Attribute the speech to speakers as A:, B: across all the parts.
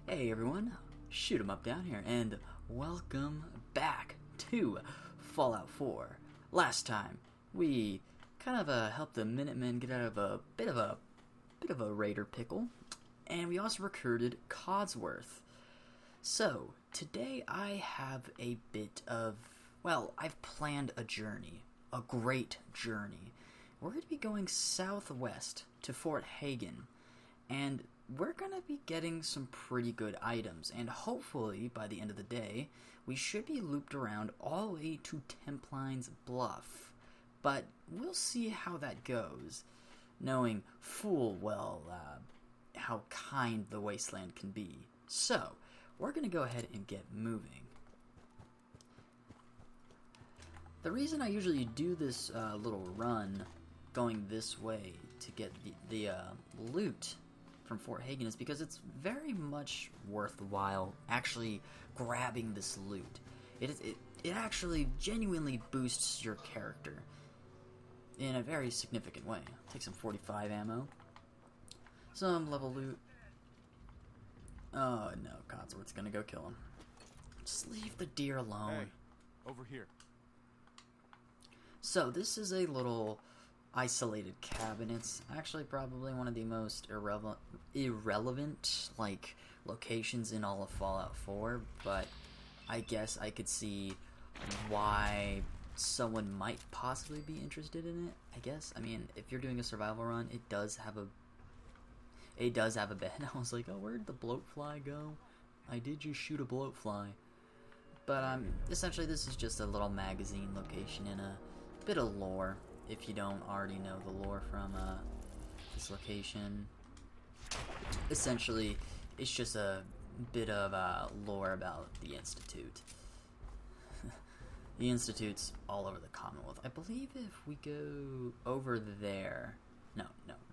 A: Hey everyone, shoot 'em up down here, and welcome back to Fallout 4. Last time, we kind of helped the Minutemen get out of a bit of a raider pickle, and we also recruited Codsworth. So, today I have a bit of, I've planned a journey, a great journey. We're going to be going southwest to Fort Hagen, and we're going to be getting some pretty good items, and hopefully, by the end of the day, we should be looped around all the way to Templine's Bluff. But we'll see how that goes, knowing full well how kind the wasteland can be. So, we're going to go ahead and get moving. The reason I usually do this little run going this way to get the loot from Fort Hagen is because it's very much worthwhile actually grabbing this loot. It actually genuinely boosts your character in a very significant way. Take some 45 ammo, some level loot. Oh no, Codsworth's gonna go kill him. Just leave the deer alone.
B: Hey, over here.
A: So this is a little isolated cabin. It's actually probably one of the most irrelevant like locations in all of Fallout 4, but I guess I could see why someone might possibly be interested in it. I mean, if you're doing a survival run, it does have a bed. I was like, oh, where'd the bloatfly go? I did just shoot a bloatfly. But essentially this is just a little magazine location and a bit of lore, if you don't already know the lore from this location. Essentially, it's just a bit of lore about the Institute. The Institute's all over the Commonwealth. I believe if we go over there,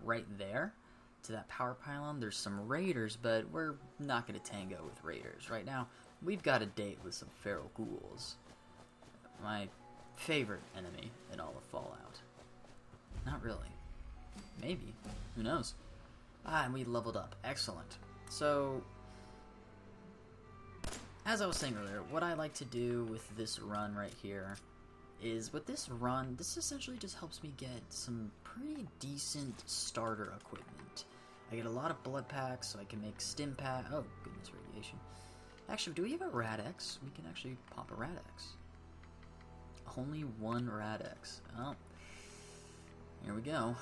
A: right there, to that power pylon, there's some raiders, but we're not going to tango with raiders. Right now, we've got a date with some feral ghouls. My favorite enemy in all of Fallout. Not really. Maybe. Who knows? And we leveled up. Excellent. So, as I was saying earlier, what I like to do with this run right here is, with this run, this essentially just helps me get some pretty decent starter equipment. I get a lot of blood packs, so I can make stim pack. Oh, goodness, radiation. Actually, do we have a Rad-X? We can actually pop a Rad-X. Only one Rad-X. Oh. Here we go.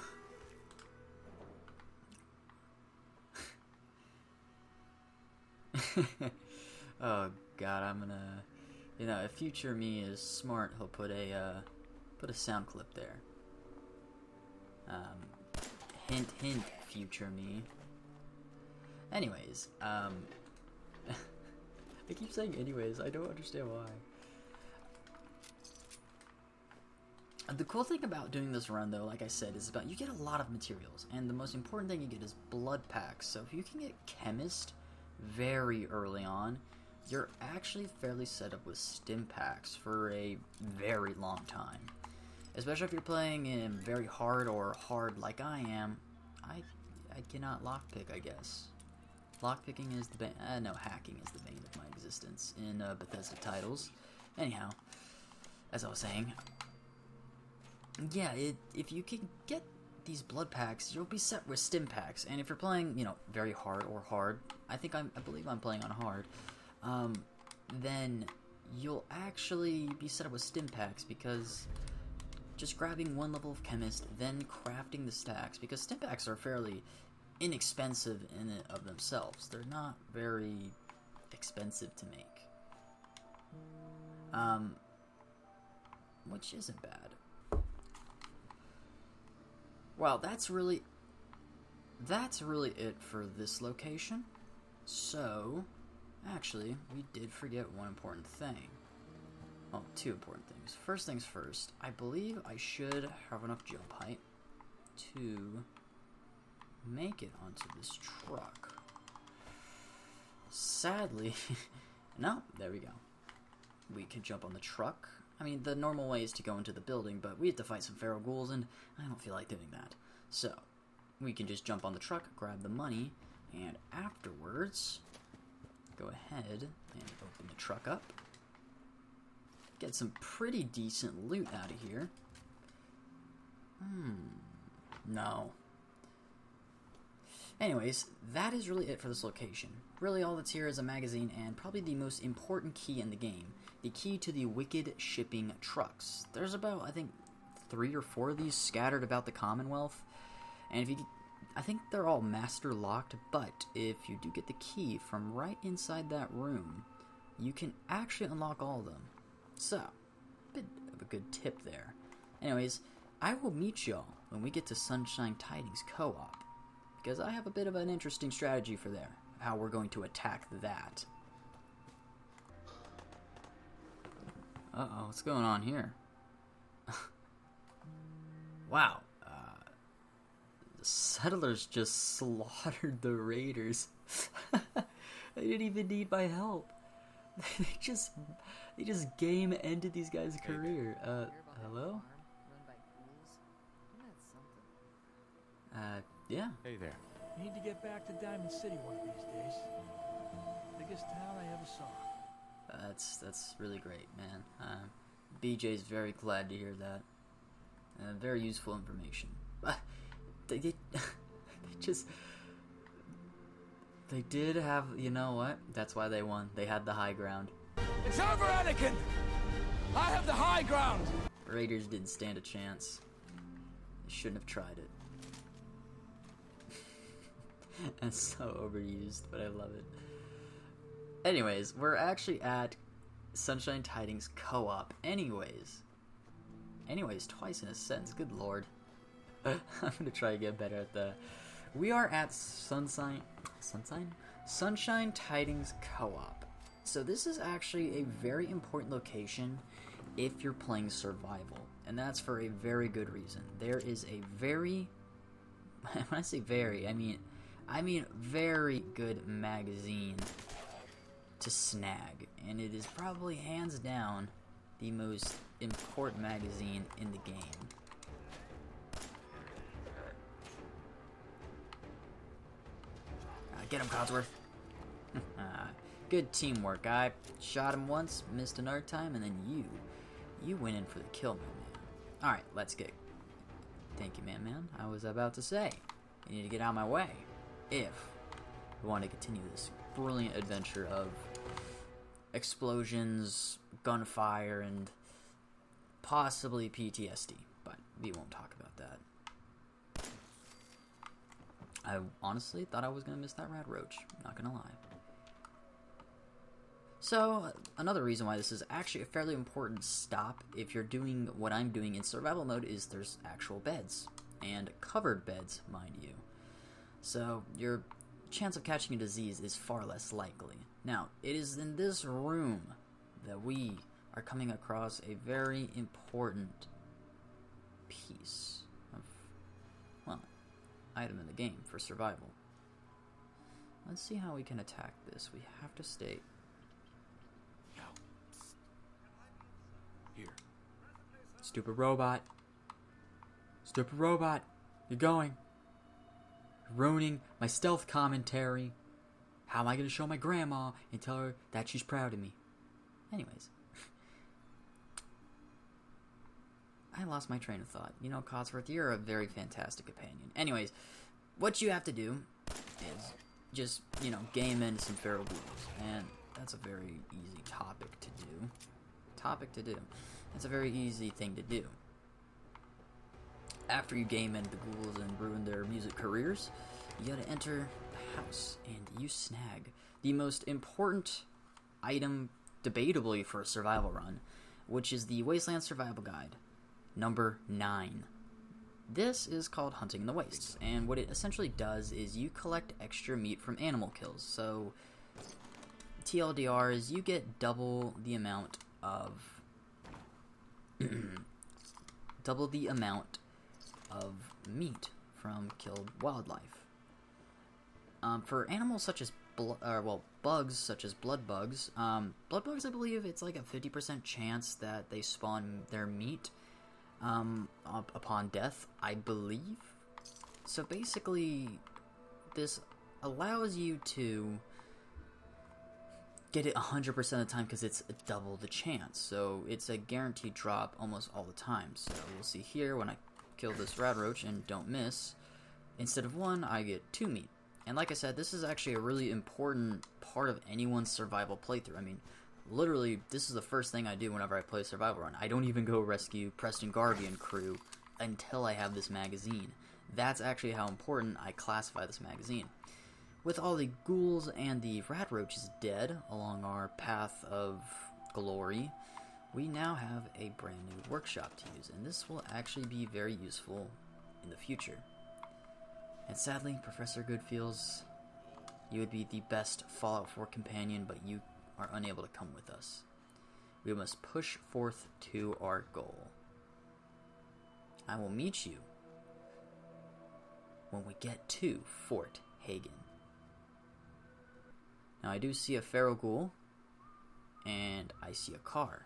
A: Oh god, I'm gonna... if future me is smart, he'll put a sound clip there. Hint, hint, future me. Anyways, I keep saying anyways, I don't understand why. The cool thing about doing this run, though, like I said, is you get a lot of materials, and the most important thing you get is blood packs. So if you can get Chemist very early on, you're actually fairly set up with stim packs for a very long time. Especially if you're playing in very hard or hard like I am. I cannot lockpick, I guess. Lockpicking is the bane, no, hacking is the bane of my existence in Bethesda titles. Anyhow, as I was saying, yeah, if you can get these blood packs, you'll be set with stim packs. And if you're playing, very hard or hard, I believe I'm playing on hard, then you'll actually be set up with stim packs, because just grabbing one level of Chemist, then crafting the stacks, because stim packs are fairly inexpensive in and of themselves. They're not very expensive to make. Which isn't bad. Well, that's really it for this location. So, actually, we did forget one important thing. Well, two important things. First things first, I believe I should have enough jump height to make it onto this truck. Sadly, no, there we go. We can jump on the truck. I mean, the normal way is to go into the building, but we have to fight some feral ghouls, and I don't feel like doing that. So, we can just jump on the truck, grab the money, and afterwards, go ahead and open the truck up. Get some pretty decent loot out of here. No. Anyways, that is really it for this location. Really all that's here is a magazine and probably the most important key in the game. The key to the wicked shipping trucks. There's about, I think, 3 or 4 of these scattered about the Commonwealth. And if you, I think they're all master locked, but if you do get the key from right inside that room, you can actually unlock all of them. So, a bit of a good tip there. Anyways, I will meet y'all when we get to Sunshine Tidings Co-op, because I have a bit of an interesting strategy for there, how we're going to attack that. Uh-oh, what's going on here? Wow, the settlers just slaughtered the raiders. They didn't even need my help. They just game ended these guys' career. Hello? Yeah.
B: Hey there.
C: Need to get back to Diamond City one of these days. Biggest town I ever saw.
A: That's really great, man. BJ's very glad to hear that. Very useful information. They did have, you know what? That's why they won. They had the high ground.
C: It's over, Anakin! I have the high ground!
A: Raiders didn't stand a chance. They shouldn't have tried it. That's so overused, but I love it. Anyways, we're actually at Sunshine Tidings Co-op. Anyways, twice in a sentence. Good lord. I'm gonna try to get better at that. We are at Sunshine Tidings Co-op. So this is actually a very important location if you're playing survival, and that's for a very good reason. There is a very, when I say very, I mean very good magazine to snag, and it is probably hands down the most important magazine in the game. Get him, Codsworth. Good teamwork. I shot him once, missed another time, and then you went in for the kill, my man. Alright, let's get... Thank you, man. I was about to say, you need to get out of my way if we want to continue this brilliant adventure of explosions, gunfire, and possibly PTSD, but we won't talk about that. I honestly thought I was going to miss that rad roach, not going to lie. So, another reason why this is actually a fairly important stop if you're doing what I'm doing in survival mode is there's actual beds, and covered beds, mind you. So, your chance of catching a disease is far less likely. Now, it is in this room that we are coming across a very important piece of, well, item in the game for survival. Let's see how we can attack this. We have to stay...
B: Yo. Here.
A: Stupid robot. Stupid robot. You're going. You're ruining my stealth commentary. How am I going to show my grandma and tell her that she's proud of me? Anyways. I lost my train of thought. You know, Codsworth, you're a very fantastic companion. Anyways, what you have to do is just, you know, game into some feral ghouls. And that's a very easy topic to do. That's a very easy thing to do. After you game into the ghouls and ruin their music careers, you gotta enter the house and you snag the most important item, debatably, for a survival run, which is the Wasteland Survival Guide. Number 9. This is called Hunting in the Wastes, and what it essentially does is you collect extra meat from animal kills. So, TLDR is you get double the amount of meat from killed wildlife. For animals such as bugs such as blood bugs, I believe it's like a 50% chance that they spawn their meat upon death, I believe. So basically, this allows you to get it 100% of the time because it's double the chance. So it's a guaranteed drop almost all the time. So we'll see here when I kill this rad roach and don't miss, instead of 1, I get 2 meat. And like I said, this is actually a really important part of anyone's survival playthrough. I mean, literally, this is the first thing I do whenever I play a survival run. I don't even go rescue Preston Garvey and crew until I have this magazine. That's actually how important I classify this magazine. With all the ghouls and the rat roaches dead along our path of glory, we now have a brand new workshop to use, and this will actually be very useful in the future. And sadly, Professor Goodfeels, you would be the best Fallout 4 companion, but you are unable to come with us. We must push forth to our goal. I will meet you when we get to Fort Hagen. Now I do see a feral ghoul, and I see a car.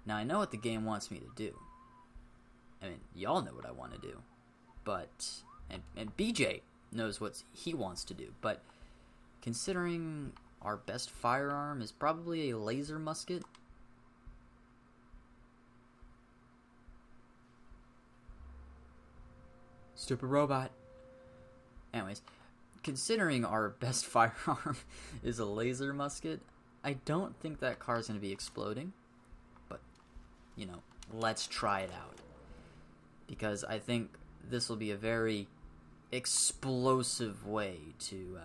A: Now I know what the game wants me to do. I mean, y'all know what I want to do. But, and BJ knows what he wants to do, but considering our best firearm is probably a laser musket, stupid robot. Anyways, considering our best firearm is a laser musket, I don't think that car's going to be exploding. But, you know, let's try it out. Because I think this will be a very explosive way to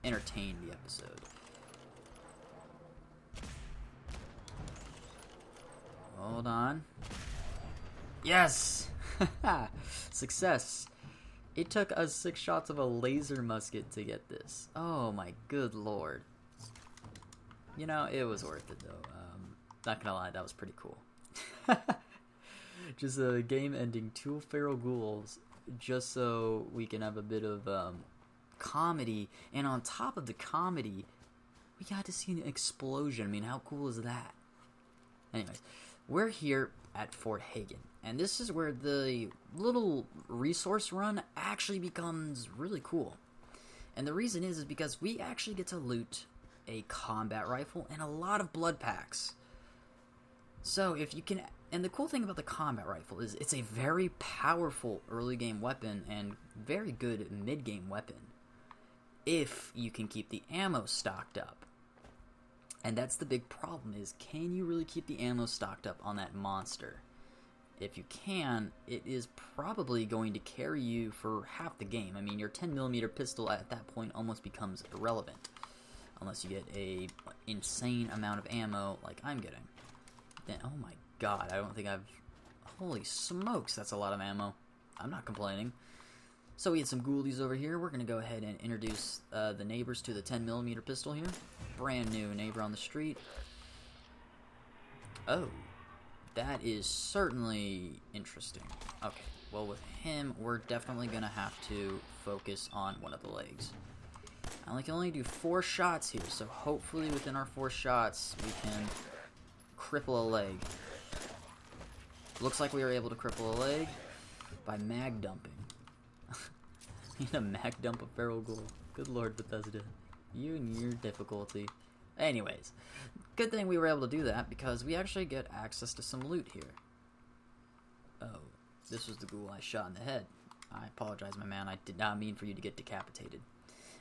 A: entertain the episode. Hold on. Yes! Success! It took us 6 shots of a laser musket to get this. Oh my good lord. You know, it was worth it though. Not gonna lie, that was pretty cool. Just a game ending 2 feral ghouls just so we can have a bit of comedy. And on top of the comedy, we got to see an explosion. I mean, how cool is that? Anyways, we're here at Fort Hagen. And this is where the little resource run actually becomes really cool. And the reason is because we actually get to loot a combat rifle and a lot of blood packs. So if you can... And the cool thing about the combat rifle is it's a very powerful early game weapon and very good mid game weapon. If you can keep the ammo stocked up. And that's the big problem is, can you really keep the ammo stocked up on that monster? If you can, it is probably going to carry you for half the game. I mean, your 10mm pistol at that point almost becomes irrelevant. Unless you get a insane amount of ammo like I'm getting. Then, oh my god, I don't think I've... Holy smokes, that's a lot of ammo. I'm not complaining. So we had some ghoulies over here. We're going to go ahead and introduce the neighbors to the 10mm pistol here. Brand new neighbor on the street. Oh. That is certainly interesting. Okay, well with him, we're definitely going to have to focus on one of the legs. I can only do 4 shots here, so hopefully within our 4 shots, we can cripple a leg. Looks like we were able to cripple a leg by mag dumping. Need a mag dump a feral ghoul. Good lord, Bethesda. You and your difficulty. Anyways, good thing we were able to do that because we actually get access to some loot here. Oh, this was the ghoul I shot in the head. I apologize, my man. I did not mean for you to get decapitated.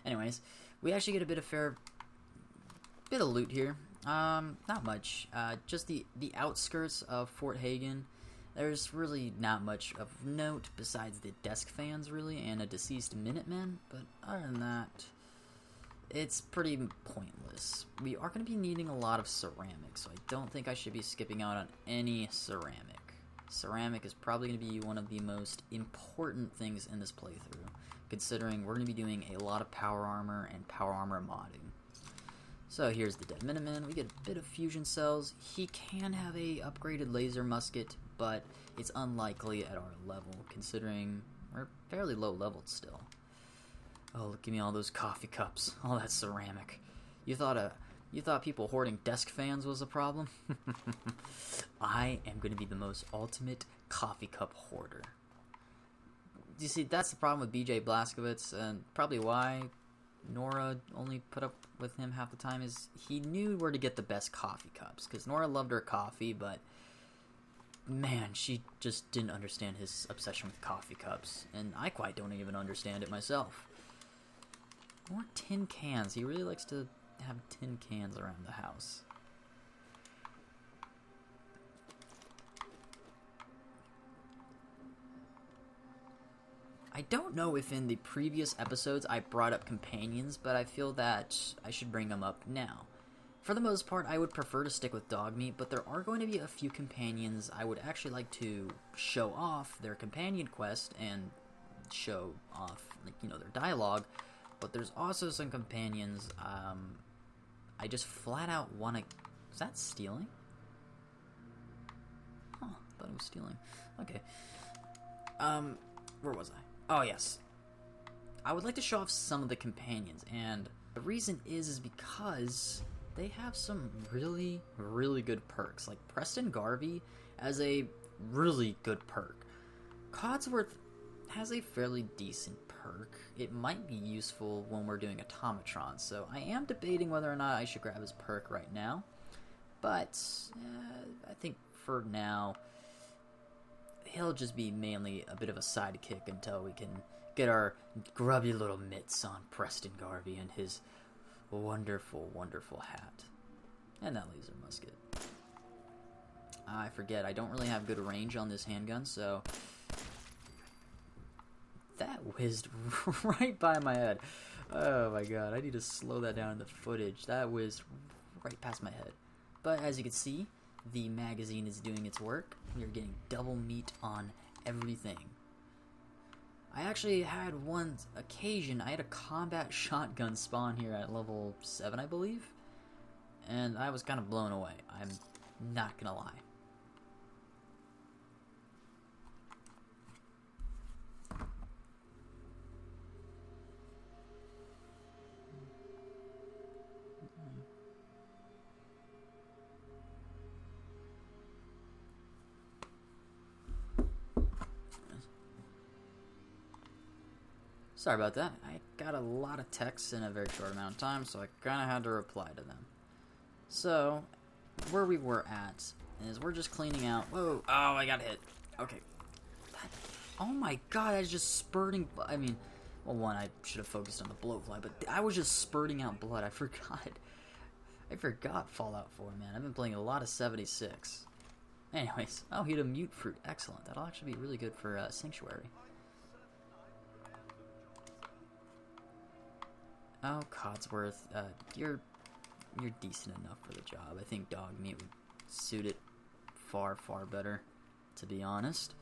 A: Anyways, we actually get a bit of loot here. Not much. Just the outskirts of Fort Hagen. There's really not much of note besides the desk fans, really, and a deceased Minuteman. But other than that, it's pretty pointless. We are going to be needing a lot of ceramic, so I don't think I should be skipping out on any ceramic. Ceramic is probably going to be one of the most important things in this playthrough, considering we're going to be doing a lot of power armor and power armor modding. So here's the dead Minuteman. We get a bit of fusion cells. He can have a upgraded laser musket, but it's unlikely at our level, considering we're fairly low leveled still. Oh, look at me, all those coffee cups, all that ceramic. You thought people hoarding desk fans was a problem? I am going to be the most ultimate coffee cup hoarder. You see, that's the problem with BJ Blazkowicz, and probably why Nora only put up with him half the time is he knew where to get the best coffee cups. Because Nora loved her coffee, but man, she just didn't understand his obsession with coffee cups. And I quite don't even understand it myself. More tin cans. He really likes to have tin cans around the house. I don't know if in the previous episodes I brought up companions, but I feel that I should bring them up now. For the most part, I would prefer to stick with Dogmeat, but there are going to be a few companions I would actually like to show off their companion quest and show off, like, you know, their dialogue. But there's also some companions I just flat out want to... Is that stealing? Huh, thought it was stealing. Okay. Where was I? Oh, yes. I would like to show off some of the companions, and the reason is because they have some really, really good perks. Like, Preston Garvey has a really good perk. Codsworth has a fairly decent perk. It might be useful when we're doing automatrons, so I am debating whether or not I should grab his perk right now. But I think for now, he'll just be mainly a bit of a sidekick until we can get our grubby little mitts on Preston Garvey and his wonderful, wonderful hat. And that laser musket. I forget, I don't really have good range on this handgun, so... That whizzed right by my head. Oh my god, I need to slow that down in the footage. That whizzed right past my head. But as you can see, the magazine is doing its work. We are getting double meat on everything. I actually had one occasion, I had a combat shotgun spawn here at level 7, I believe. And I was kind of blown away. I'm not gonna lie. Sorry about that. I got a lot of texts in a very short amount of time, so I kind of had to reply to them. So, where we were at is we're just cleaning out... Whoa! Oh, I got hit. Okay. Oh my god, that's just spurting... I mean, well, one, I should have focused on the blowfly, but I was just spurting out blood. I forgot. I forgot Fallout 4, man. I've been playing a lot of 76. Anyways, oh, he had a mute fruit. Excellent. That'll actually be really good for Sanctuary. Oh, Codsworth, you're decent enough for the job. I think Dogmeat would suit it far, far better, to be honest.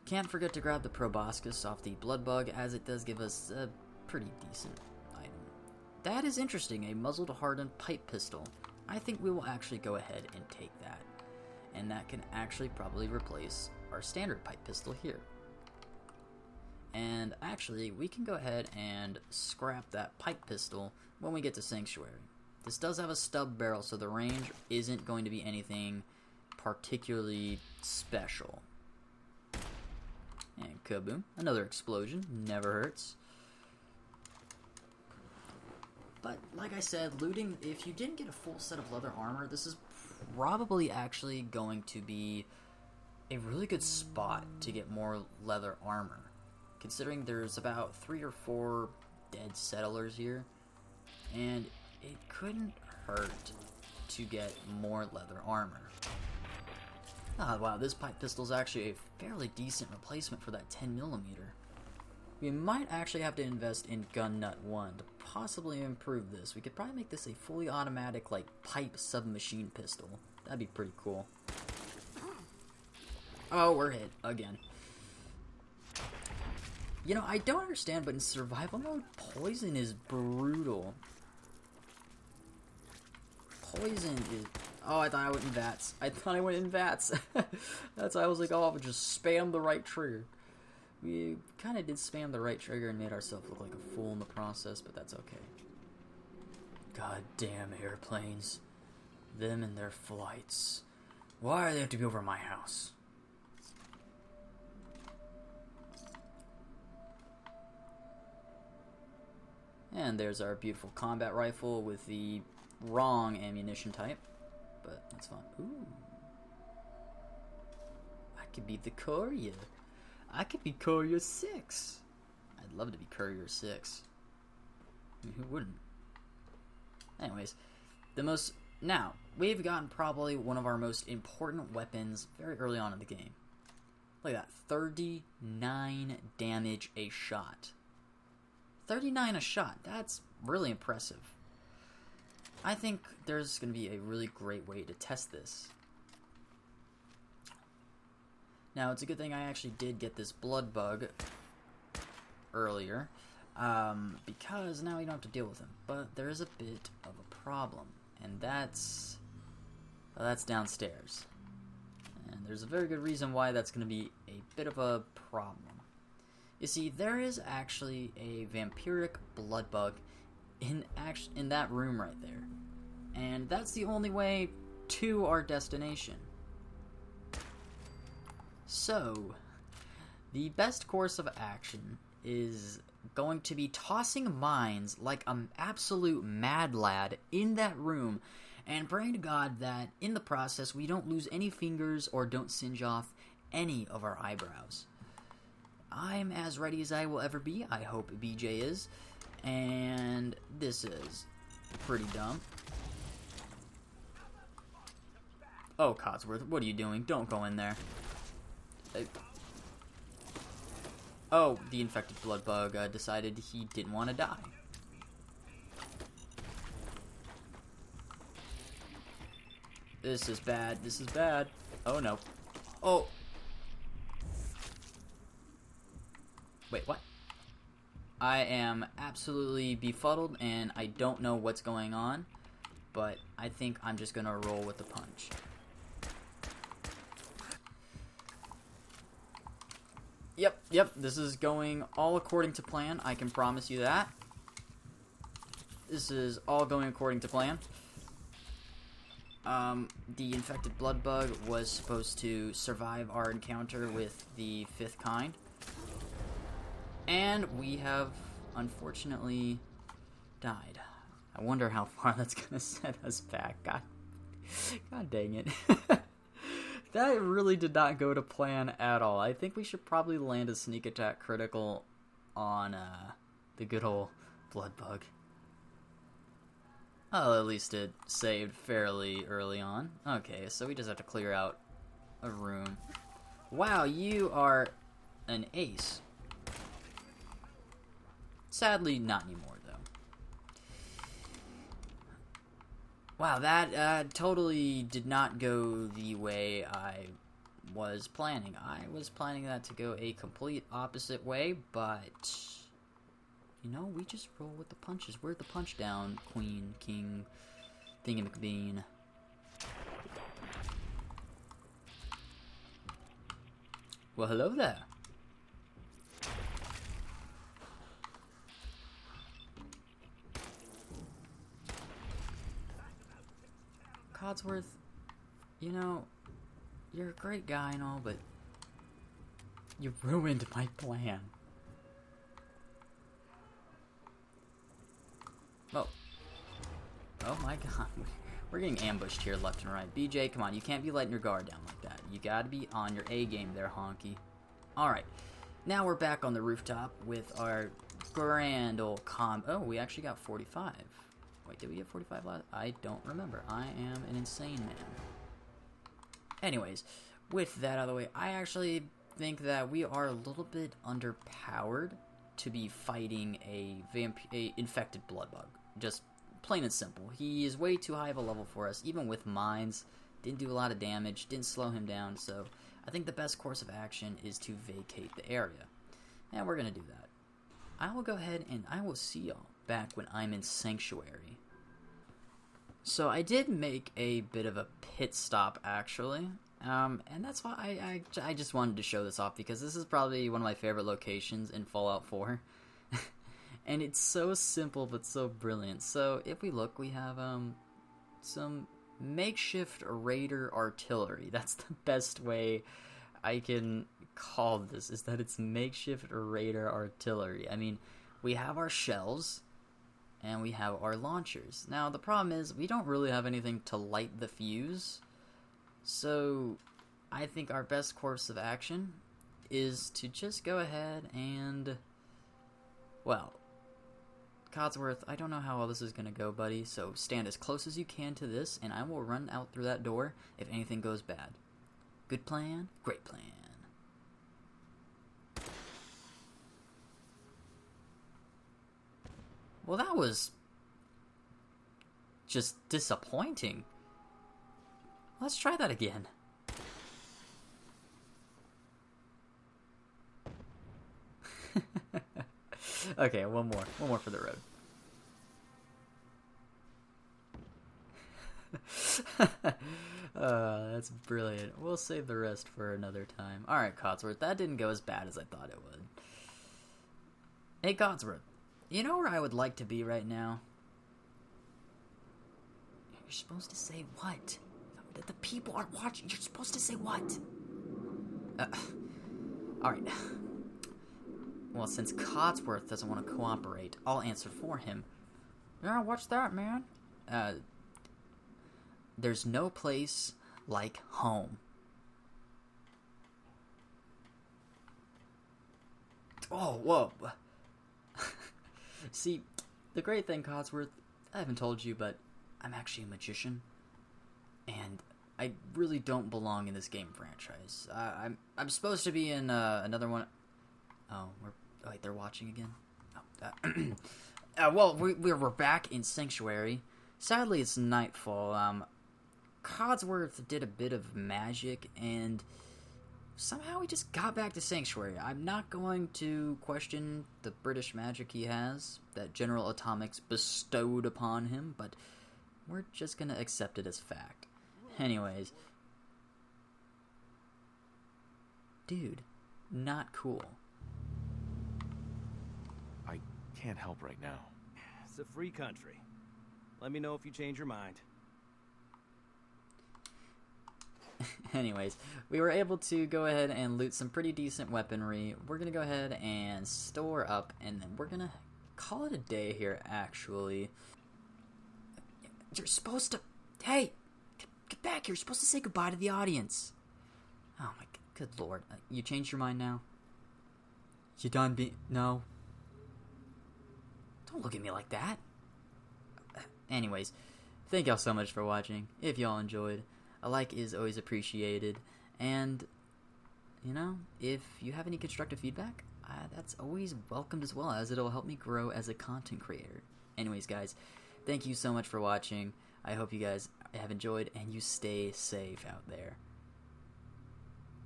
A: Can't forget to grab the proboscis off the Bloodbug, as it does give us a pretty decent item. That is interesting, a muzzled hardened pipe pistol. I think we will actually go ahead and take that. And that can actually probably replace our standard pipe pistol here. And actually, we can go ahead and scrap that pipe pistol when we get to Sanctuary. This does have a stub barrel, so the range isn't going to be anything particularly special. And kaboom, another explosion, never hurts. But like I said, looting, if you didn't get a full set of leather armor, this is probably actually going to be a really good spot to get more leather armor. Considering there's about 3 or 4 dead settlers here, and it couldn't hurt to get more leather armor. Ah, wow, this pipe pistol is actually a fairly decent replacement for that 10mm. We might actually have to invest in Gun Nut 1 to possibly improve this. We could probably make this a fully automatic, like, pipe submachine pistol. That'd be pretty cool. Oh, we're hit again. You know, I don't understand, but in survival mode, poison is brutal. Poison is... Oh, I thought I went in VATS. That's why I was like, oh, I'll just spam the right trigger. We kind of did spam the right trigger and made ourselves look like a fool in the process, but that's okay. Goddamn airplanes. Them and their flights. Why do they have to be over my house? And there's our beautiful combat rifle with the wrong ammunition type. But that's fine. Ooh. I could be the courier. I could be Courier 6. I'd love to be Courier 6. I mean, who wouldn't? Anyways, now, we've gotten probably one of our most important weapons very early on in the game. Look at that. 39 damage a shot. 39 a shot. That's really impressive. I think there's going to be a really great way to test this. Now, it's a good thing I actually did get this blood bug earlier, because now we don't have to deal with him. But there is a bit of a problem, and that's downstairs. And there's a very good reason why that's going to be a bit of a problem. You see, there is actually a vampiric blood bug in that room right there. And that's the only way to our destination. So, the best course of action is going to be tossing mines like an absolute mad lad in that room and praying to God that in the process we don't lose any fingers or don't singe off any of our eyebrows. I'm as ready as I will ever be. I hope BJ is. And this is pretty dumb. Oh, Codsworth, what are you doing? Don't go in there. Oh, the infected blood bug decided he didn't want to die. This is bad. This is bad. Oh, no. Oh. Wait, what? I am absolutely befuddled, and I don't know what's going on, but I think I'm just going to roll with the punch. Yep, this is going all according to plan. I can promise you that. This is all going according to plan. The infected blood bug was supposed to survive our encounter with the fifth kind. And we have, unfortunately, died. I wonder how far that's going to set us back. God dang it. That really did not go to plan at all. I think we should probably land a sneak attack critical on the good old blood bug. Oh, at least it saved fairly early on. Okay, so we just have to clear out a room. Wow, you are an ace. Sadly, not anymore, though. Wow, that totally did not go the way I was planning. I was planning that to go a complete opposite way, but, you know, we just roll with the punches. Where'd the punch down, queen, king, thingamacbean? Well, hello there. Codsworth, you know, you're a great guy and all, but you ruined my plan. Oh. Oh my god. We're getting ambushed here left and right. BJ, come on, you can't be letting your guard down like that. You gotta be on your A game there, honky. Alright. Now we're back on the rooftop with our grand old Oh, we actually got 45. Wait, did we get 45 last? I don't remember. I am an insane man. Anyways, with that out of the way, I actually think that we are a little bit underpowered to be fighting a infected blood bug. Just plain and simple. He is way too high of a level for us, even with mines. Didn't do a lot of damage, didn't slow him down, so I think the best course of action is to vacate the area. And we're going to do that. I will go ahead and I will see y'all back when I'm in Sanctuary. So I did make a bit of a pit stop, actually. And that's why I just wanted to show this off, because this is probably one of my favorite locations in Fallout 4. And it's so simple but so brilliant. So if we look, we have some makeshift raider artillery. That's the best way I can call this, is that it's makeshift raider artillery. I mean, we have our shells, and we have our launchers. Now, the problem is we don't really have anything to light the fuse, so I think our best course of action is to just go ahead and, well, Codsworth, I don't know how all this is going to go, buddy, so stand as close as you can to this, and I will run out through that door if anything goes bad. Good plan? Great plan. Well, that was just disappointing. Let's try that again. Okay, one more for the road. That's brilliant. We'll save the rest for another time. Alright, Codsworth, that didn't go as bad as I thought it would. Hey, Codsworth, you know where I would like to be right now? You're supposed to say what? The people are watching. You're supposed to say what? Alright. Well, since Codsworth doesn't want to cooperate, I'll answer for him. Yeah, what's that, man? There's no place like home. Oh, whoa. See, the great thing, Codsworth, I haven't told you, but I'm actually a magician. And I really don't belong in this game franchise. I'm supposed to be in another one. Oh, wait, they're watching again? Oh, well, we're back in Sanctuary. Sadly, it's nightfall. Codsworth did a bit of magic, and somehow he just got back to Sanctuary. I'm not going to question the British magic he has, that General Atomics bestowed upon him, but we're just gonna accept it as fact. Anyways. Dude, not cool.
B: I can't help right now.
D: It's a free country. Let me know if you change your mind.
A: Anyways, we were able to go ahead and loot some pretty decent weaponry. We're going to go ahead and store up, and then we're going to call it a day here, actually. You're supposed to... Hey! Get back here. You're supposed to say goodbye to the audience. Oh my good lord. You changed your mind now? You done being... No. Don't look at me like that. Anyways, thank y'all so much for watching. If y'all enjoyed, a like is always appreciated. And, you know, if you have any constructive feedback, that's always welcomed as well, as it'll help me grow as a content creator. Anyways, guys, thank you so much for watching. I hope you guys have enjoyed, and you stay safe out there.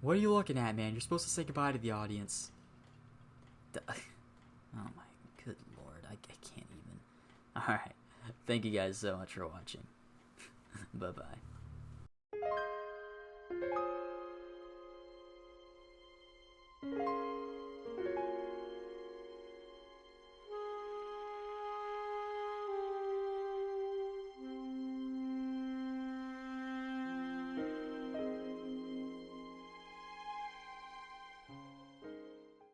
A: What are you looking at, man? You're supposed to say goodbye to the audience. Oh my good lord, I can't even. Alright, thank you guys so much for watching. Bye-bye.